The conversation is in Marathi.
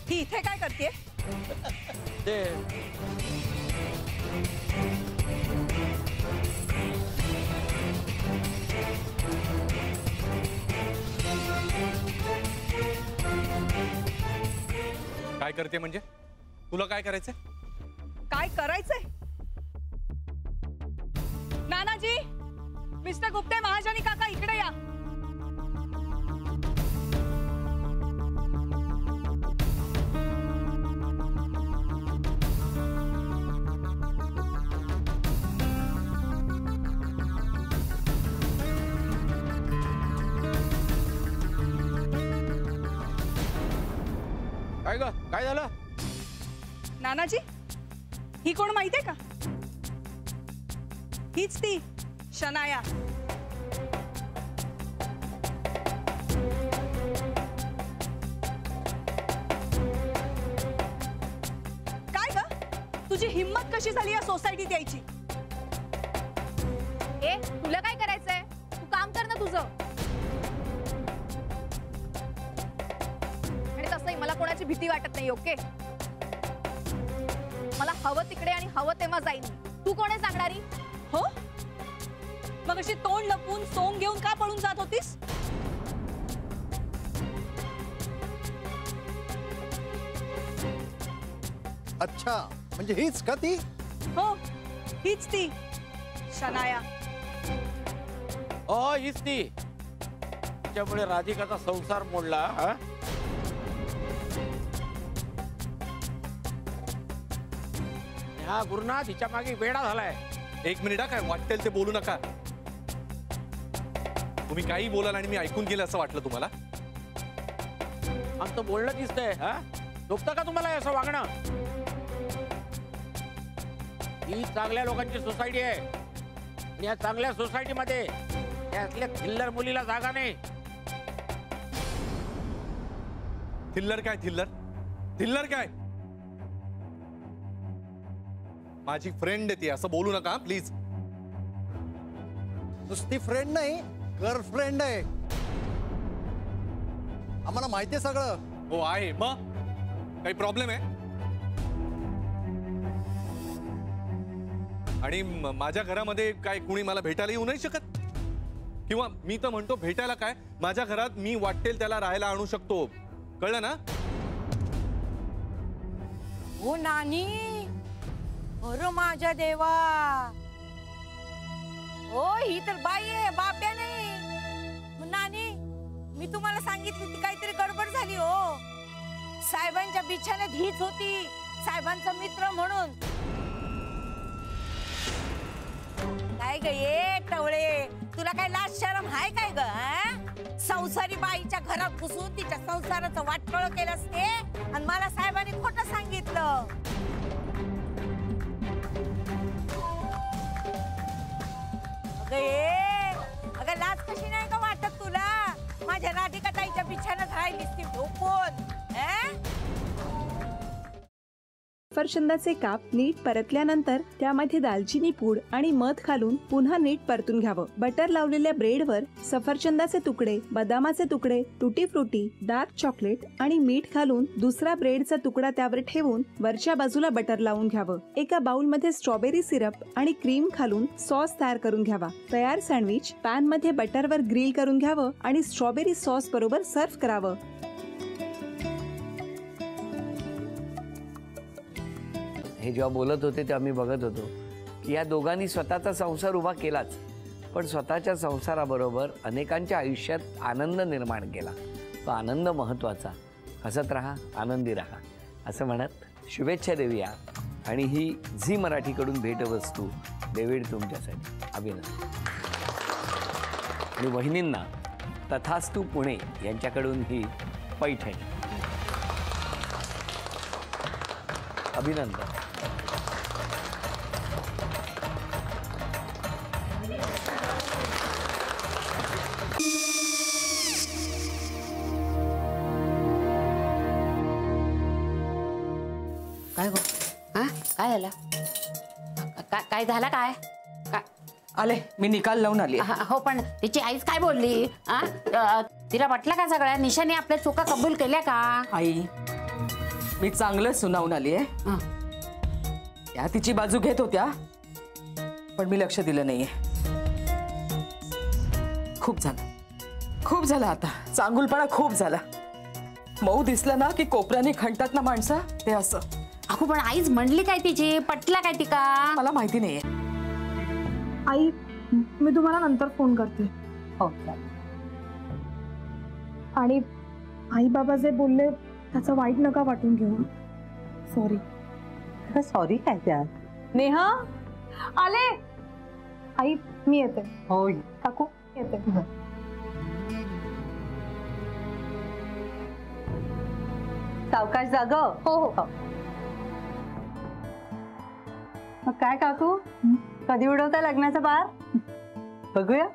ही इथे काय करते? काय करते म्हणजे? तुला काय करायचंय? काय करायचंय? नानाजी, मिस्टर गुप्ते, महाजनी काका इकडे या. काय ग? काय झालं? नानाजी, ही कोण माहितीये का? हीच ती शनाया. काय ग, तुझी हिम्मत कशी झाली या सोसायटीत यायची? ए, तुला काय करायचंय? तू काम कर ना तुझं. आणि तसंही मला कोणाची भीती वाटत नाही. ओके, मला हवं तिकडे आणि हवं तेव्हा जाईन. तू कोण आहे सांगणारी? हो, मग अशी तोंड लपवून सोंग घेऊन का पळून जात होतीस? अच्छा, म्हणजे हीच का ती? हो, हीच ती शनाया. हीच ती. त्याच्यामुळे राधिकाचा संसार मोडला. हा गुरुनाथ हिच्या मागे वेडा झालाय. एक मिनिट, काय वाटेल ते बोलू नका. तुम्ही काही बोलाल आणि मी ऐकून गेलं असं वाटलं तुम्हाला? आमचं बोलणं दिसतंय. झोपतं का तुम्हाला असं वागणं? ही चांगल्या लोकांची सोसायटी आहे आणि या चांगल्या सोसायटीमध्ये त्यातल्या थिल्लर मुलीला जागा नाही. थिल्लर काय? थिल्लर काय? माझी फ्रेंड आहे ती, असं बोलू नका प्लीज. नुसती फ्रेंड नाही, गर्लफ्रेंड आहे. आम्हाला माहिती आहे सगळं. हो आहे. मग काही प्रॉब्लेम आहे? आणि माझ्या घरामध्ये काय कुणी मला भेटायला येऊ नाही शकत? किंवा मी तर म्हणतो भेटायला काय, माझ्या घरात मी वाटेल त्याला राहायला आणू शकतो. कळलं ना? हो नानी, अरे माझ्या देवा. हो, ही तर बाई आहे, बाप्या नाही. नानी, मी तुम्हाला सांगितली ती काहीतरी गडबड झाली. हो, साहेबांच्या बिछाण्यात हीच होती, साहेबांचा मित्र म्हणून. काय ग ये टवळे, तुला काय लाज शरम हाय काय ग? संसारी बाईच्या घरात घुसून तिच्या संसाराचं वाटोळ केलंस ते, आणि मला साहेबांनी खोटं सांगितलं. अगं लाज कशी नाही का वाटत तुला? माझ्या राधिका ताईच्या बिछाण्यात राहिलीस ती झोपून. सफरचंदाचे काप नीट परतल्यानंतर त्यामध्ये दालचिनी पूड आणि मध घालून पुन्हा नीट परतून घ्यावं. बटर लावलेल्या ब्रेडवर सफरचंदाचे तुकडे, बदामाचे तुकडे, टुटी फ्रुटी, डार्क चॉकलेट आणि मीठ घालून दुसरा ब्रेडचा तुकडा त्यावर ठेवून वरच्या बाजूला बटर लावून घ्यावं. एका बाउलमध्ये स्ट्रॉबेरी सिरप आणि क्रीम घालून सॉस तयार करून घ्यावा. तयार सँडविच पॅन मध्ये बटरवर ग्रिल करून घ्यावं आणि स्ट्रॉबेरी सॉस बरोबर सर्व्ह करावं. हे जेव्हा बोलत होते तेव्हा मी बघत होतो की या दोघांनी स्वतःचा संसार उभा केलाच, पण स्वतःच्या संसाराबरोबर अनेकांच्या आयुष्यात आनंद निर्माण केला. तो आनंद महत्त्वाचा. हसत राहा, आनंदी राहा असं म्हणत शुभेच्छा देऊया. आणि ही झी मराठीकडून भेटवस्तू डेव्हिड तुमच्यासाठी. अभिनंदन. आणि वहिनींना तथास्तू पुणे यांच्याकडून ही पैठणी. अभिनंदन. काय गो? काय झालं? काय झालं? काय आले, मी निकाल लावून आली. हो, पण तिची आईच काय बोलली? तिला वाटलं का सगळ्या निशाने आपल्या चुका कबूल केल्या का? आई, मी चांगलं सुनावून आली आहे. हं. त्या तिची बाजू घेत होत्या पण मी लक्ष दिलं नाहीये. खूप झालं आता. चांगुलपणा खूप झाला. मऊ दिसलं ना की कोपऱ्याने खणतात ना माणसं, ते असं. अगो पण आईच म्हणली काय तिची, पटला काय ती का? मला माहिती नाहीये. आई मी तुम्हाला नंतर फोन करते. हो. आणि आई बाबा जे बोलले त्याचं वाईट नका वाटून घेऊ. सॉरी. सॉरी काय त्यात? नेहा आले. आई मी येते. हो काकू येते. सावकाश जाग. हो हो. मग काय काकू, कधी उडवता लग्नाचा बार? बघूया.